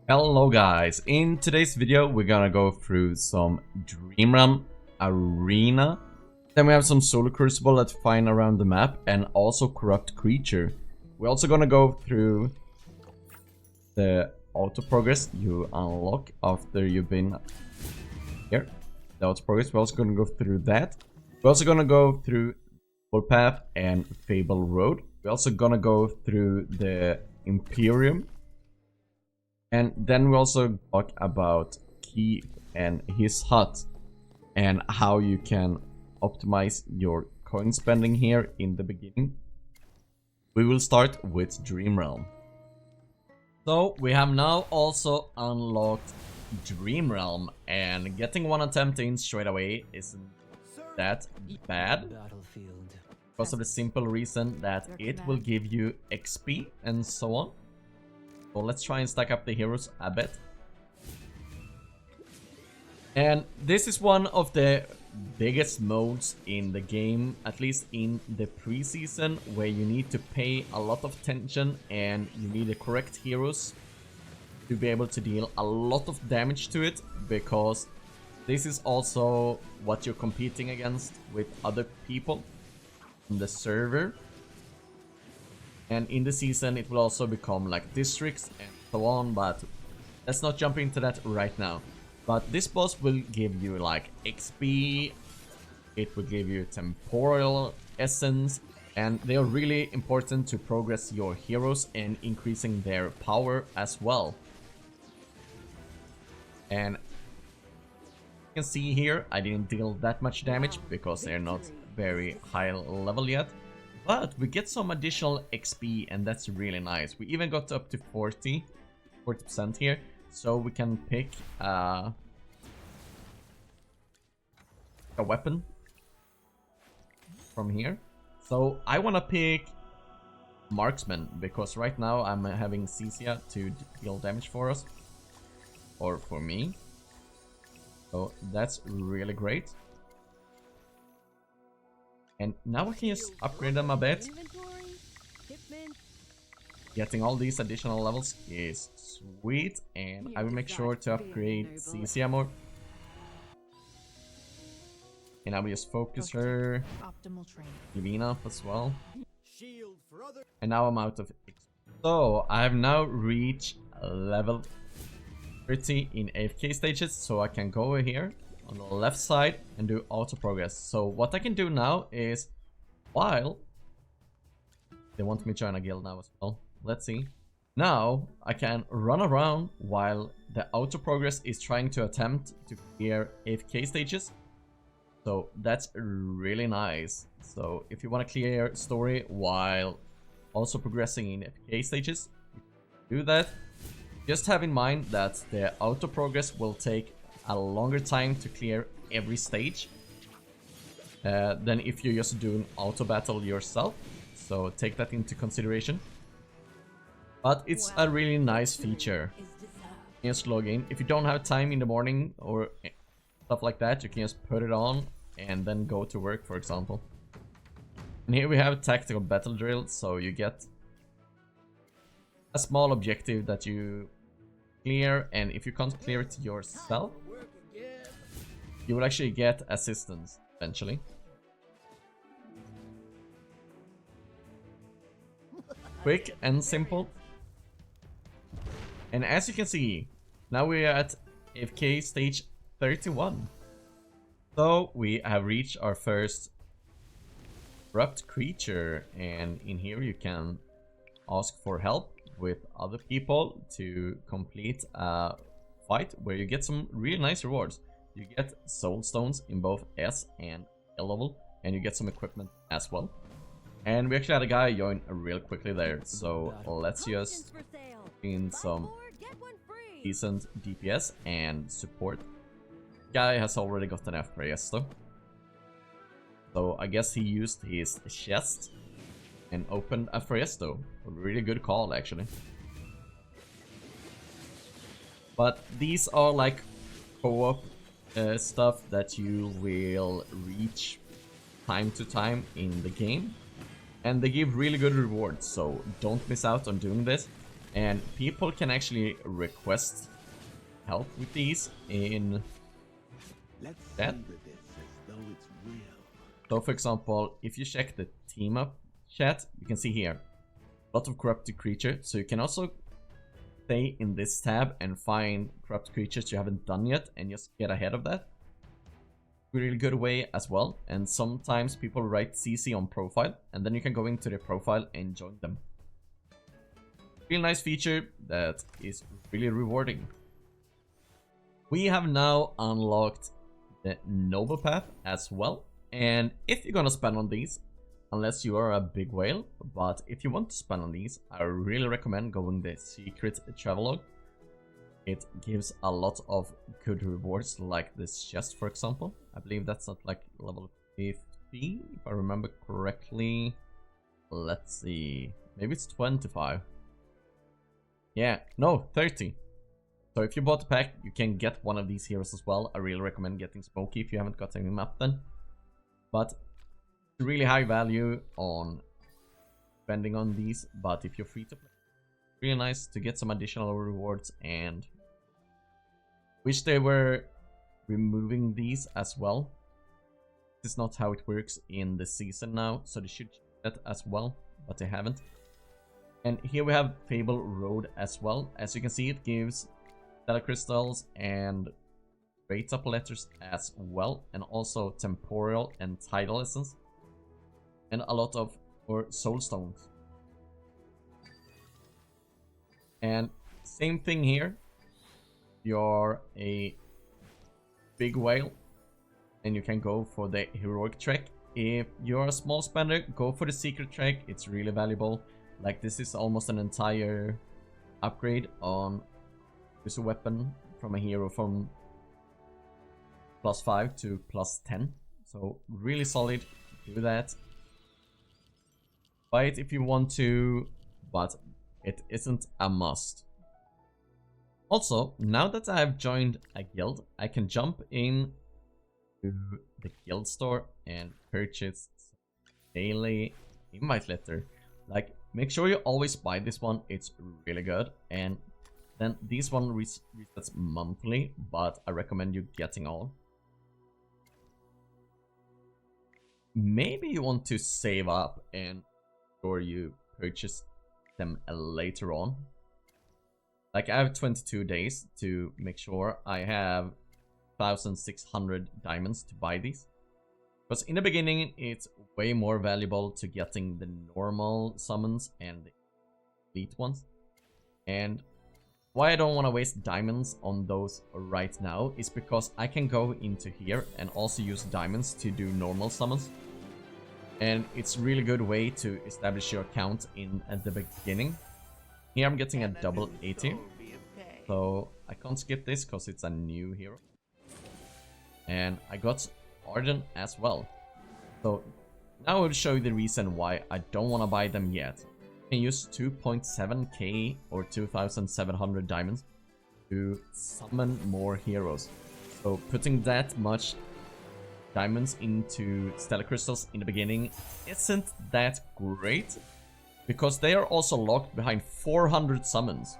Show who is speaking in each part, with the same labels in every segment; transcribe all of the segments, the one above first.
Speaker 1: Hello guys, in today's video we're gonna go through some Dream Realm Arena. Then we have some Solar Crucible that find around the map and also Corrupt Creature. We're also gonna go through the auto progress you unlock after you've been here. The auto progress, we're also gonna go through that. We're also gonna go through Duel Path and Fabled Road. We're also gonna go through the Emporium. And then we also talk about Keith and his hut and how you can optimize your coin spending here in the beginning. We will start with Dream Realm. So we have now also unlocked Dream Realm, and getting one attempt in straight away isn't that bad because of the simple reason that it will give you XP and so on. So let's try and stack up the heroes a bit. And this is one of the biggest modes in the game, at least in the preseason, where you need to pay a lot of attention and you need the correct heroes to be able to deal a lot of damage to it, because this is also what you're competing against with other people on the server. And in the season it will also become like districts and so on, but let's not jump into that right now. But this boss will give you like XP, it will give you temporal essence, and they are really important to progress your heroes and increasing their power as well. And you can see here I didn't deal that much damage because they're not very high level yet. But we get some additional XP, and that's really nice. We even got up to 40% here, so we can pick a weapon from here. So I want to pick Marksman, because right now I'm having Cecia to deal damage for us, or for me. So that's really great. And now we can just upgrade them a bit. Getting all these additional levels is sweet, and I will make sure to upgrade Cecia more. And I will just focus her, Livina up as well. And now I'm out of XP. So I have now reached level 30 in AFK stages, so I can go over here on the left side and do auto progress. So what I can do now is, while they want me to join a guild now as well, let's see. Now I can run around while the auto progress is trying to attempt to clear AFK stages. So that's really nice. So if you want to clear story while also progressing in AFK stages, do that. Just have in mind that the auto progress will take a longer time to clear every stage than if you're just doing auto battle yourself, so take that into consideration. But it's a really nice feature. You can just log in. If you don't have time in the morning or stuff like that, you can just put it on and then go to work, for example. And here we have tactical battle drill, so you get a small objective that you clear, and if you can't clear it yourself, you will actually get assistance eventually. Quick and simple. And as you can see, now we are at AFK stage 31. So we have reached our first Corrupt Creature, and in here you can ask for help with other people to complete a fight where you get some really nice rewards. You get soul stones in both S and L level, and you get some equipment as well. And we actually had a guy join real quickly there, so let's just in some decent DPS and support. Guy has already got an Fresto, so I guess he used his chest and opened a Fresto. A really good call, actually. But these are like co-op stuff that you will reach time to time in the game, and they give really good rewards, so don't miss out on doing this. And people can actually request help with these in chat. So for example, if you check the team up chat, you can see here a lot of corrupted creatures. So you can also stay in this tab and find corrupt creatures you haven't done yet and just get ahead of that. Really good way as well. And sometimes people write CC on profile and then you can go into their profile and join them. Really nice feature that is really rewarding. We have now unlocked the noble path as well. And if you're gonna spend on these, unless you are a big whale, but if you want to spend on these, I really recommend going the secret travelogue. It gives a lot of good rewards, like this chest for example. I believe that's at like level 50, if I remember correctly. Let's see, maybe it's 25. Yeah, no, 30. So if you bought the pack, you can get one of these heroes as well. I really recommend getting Smokey if you haven't got him up then. But really high value on spending on these, but if you're free to play, really nice to get some additional rewards. And wish they were removing these as well. This is not how it works in the season now, so they should change that as well, but they haven't. And here we have Fabled Road as well. As you can see, it gives stellar crystals and rate up letters as well, and also temporal and tidal essence, and a lot of soul stones. And same thing here. You're a big whale and you can go for the heroic trek. If you're a small spender, go for the secret trek. It's really valuable. Like this is almost an entire upgrade on this weapon from a hero from +5 to +10. So really solid. Do that. Buy it if you want to, but it isn't a must. Also, now that I've joined a guild, I can jump in to the guild store and purchase daily invite letter. Like, make sure you always buy this one, it's really good. And then this one resets monthly, but I recommend you getting all. Maybe you want to save up and or you purchase them later on. Like I have 22 days to make sure I have 1,600 diamonds to buy these. Because in the beginning it's way more valuable to getting the normal summons and the elite ones. And why I don't want to waste diamonds on those right now is because I can go into here and also use diamonds to do normal summons. And it's a really good way to establish your account at the beginning. Here I'm getting a double 80. So I can't skip this because it's a new hero. And I got Arden as well. So now I will show you the reason why I don't want to buy them yet. You can use 2.7k or 2,700 diamonds to summon more heroes. So putting that much diamonds into stellar crystals in the beginning isn't that great, because they are also locked behind 400 summons.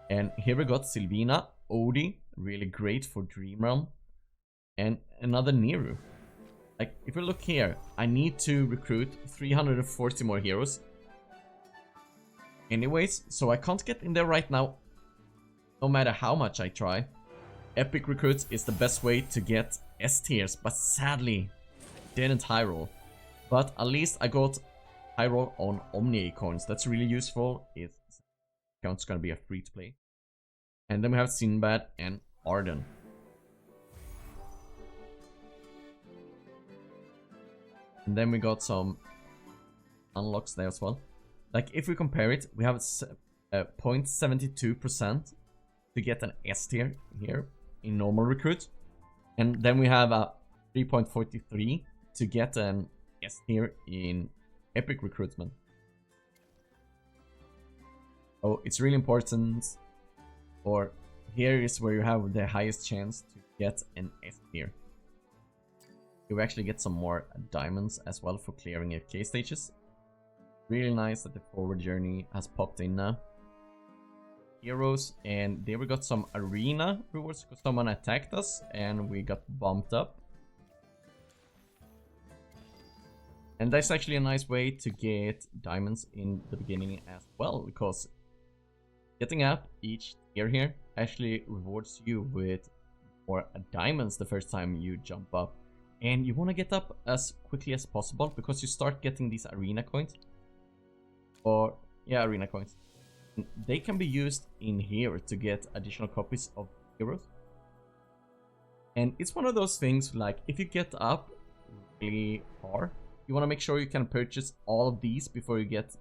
Speaker 1: And here we got Sylvina, Odie, really great for Dream Realm, and another Neru. Like if we look here, I need to recruit 340 more heroes anyways, so I can't get in there right now no matter how much I try. Epic recruits is the best way to get S tiers, but sadly didn't high roll. But at least I got high roll on Omni Acorns. That's really useful. It's account's gonna be a free to play. And then we have Sinbad and Arden. And then we got some unlocks there as well. Like if we compare it, we have 0.72% to get an S tier here in normal recruit. And then we have a 3.43 to get an S tier in epic recruitment. So it's really important, or here is where you have the highest chance to get an S tier. You actually get some more diamonds as well for clearing FK stages. Really nice that the forward journey has popped in now. heroes, and there we got some arena rewards because someone attacked us and we got bumped up. And that's actually a nice way to get diamonds in the beginning as well, because getting up each tier here actually rewards you with more diamonds the first time you jump up. And you want to get up as quickly as possible because you start getting these arena coins. Or, yeah, arena coins. They can be used in here to get additional copies of heroes. And it's one of those things, like, if you get up really far, you want to make sure you can purchase all of these before you get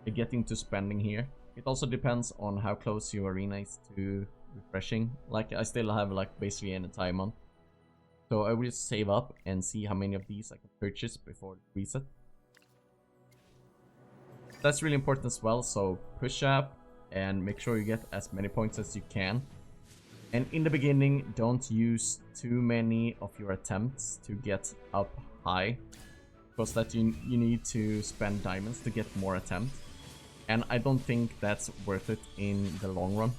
Speaker 1: into spending here. It also depends on how close your arena is to refreshing. Like, I still have, like, basically an entire month. So I will just save up and see how many of these I can purchase before reset. That's really important as well, so push up and make sure you get as many points as you can. And in the beginning, don't use too many of your attempts to get up high, because that you need to spend diamonds to get more attempts. And I don't think that's worth it in the long run.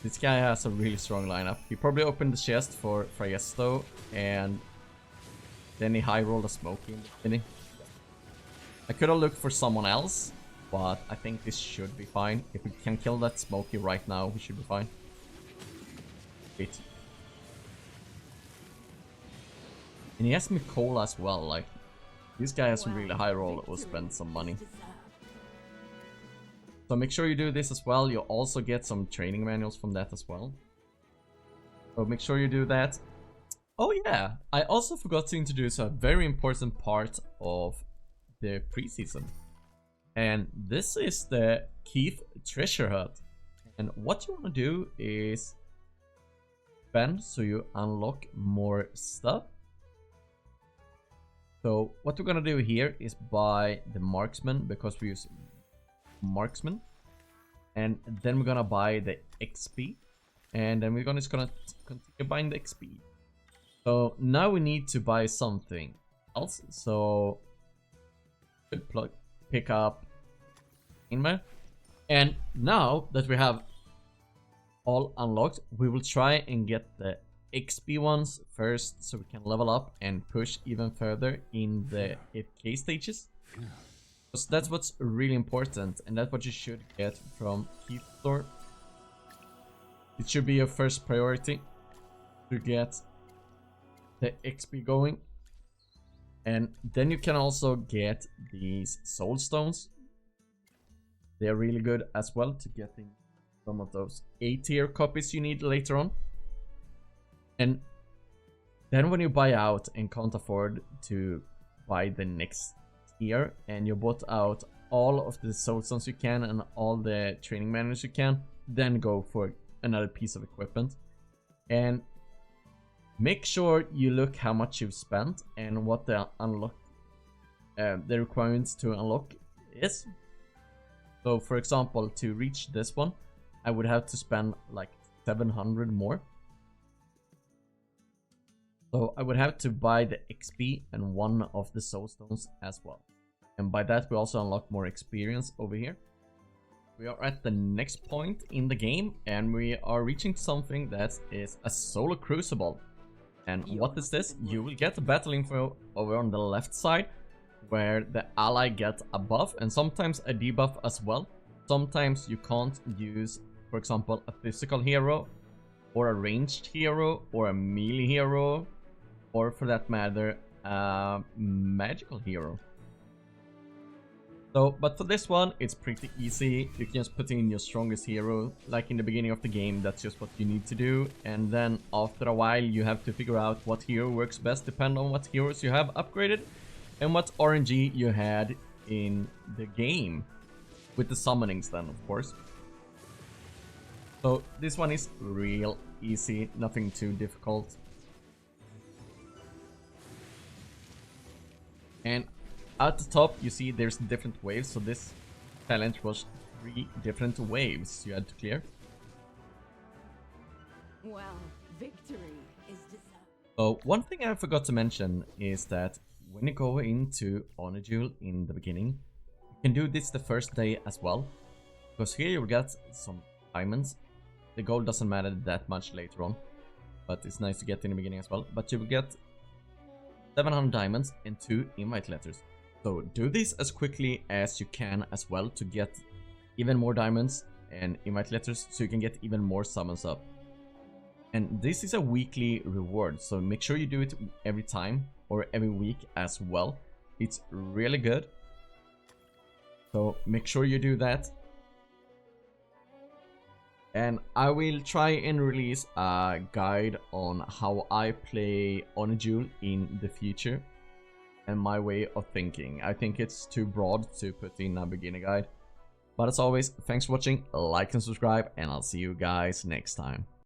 Speaker 1: This guy has a really strong lineup. He probably opened the chest for Friesto, and then he high rolled a Smokey in the beginning. I could have looked for someone else, but I think this should be fine. If we can kill that Smokey right now, we should be fine. Wait. And he has Mikola as well, like, this guy has a really high roll, will spend some money. So make sure you do this as well. You'll also get some training manuals from that as well. So make sure you do that. Oh yeah, I also forgot to introduce a very important part of the preseason. And this is the Keith Treasure Hut. And what you want to do is spend so you unlock more stuff. So what we're gonna do here is buy the marksman, because we use marksman, and then we're gonna buy the XP, and then we're just gonna continue buying the XP. So now we need to buy something else. So pick up Inma, and now that we have all unlocked, we will try and get the XP ones first, so we can level up and push even further in the FK stages. Because that's what's really important, and that's what you should get from Keith Store. It should be your first priority to get the XP going. And then you can also get these soul stones. They're really good as well to getting some of those A-tier copies you need later on. And then when you buy out and can't afford to buy the next tier, and you bought out all of the soul stones you can and all the training manuals you can, then go for another piece of equipment. And make sure you look how much you've spent and what the the requirements to unlock is. So for example, to reach this one, I would have to spend like 700 more. So I would have to buy the XP and one of the soul stones as well. And by that we also unlock more experience over here. We are at the next point in the game, and we are reaching something that is a solo crucible. And what is this? You will get the battle info over on the left side, where the ally gets a buff and sometimes a debuff as well. Sometimes you can't use, for example, a physical hero, or a ranged hero, or a melee hero, or for that matter, a magical hero. So, but for this one, it's pretty easy. You can just put in your strongest hero, like in the beginning of the game. That's just what you need to do. And then after a while, you have to figure out what hero works best, depending on what heroes you have upgraded and what RNG you had in the game, with the summonings then, of course. So this one is real easy, nothing too difficult. And at the top, you see there's different waves, so this challenge was 3 different waves you had to clear.
Speaker 2: Well, victory is deserved.
Speaker 1: So one thing I forgot to mention is that when you go into Honor Duel in the beginning, you can do this the first day as well. Because here you'll get some diamonds. The gold doesn't matter that much later on, but it's nice to get in the beginning as well. But you will get 700 diamonds and 2 invite letters. So do this as quickly as you can as well to get even more diamonds and invite letters so you can get even more summons up. And this is a weekly reward, so make sure you do it every time or every week as well. It's really good. So make sure you do that. And I will try and release a guide on how I play on a Duel in the future and my way of thinking. I think it's too broad to put in a beginner guide. But as always, thanks for watching, like and subscribe, and I'll see you guys next time.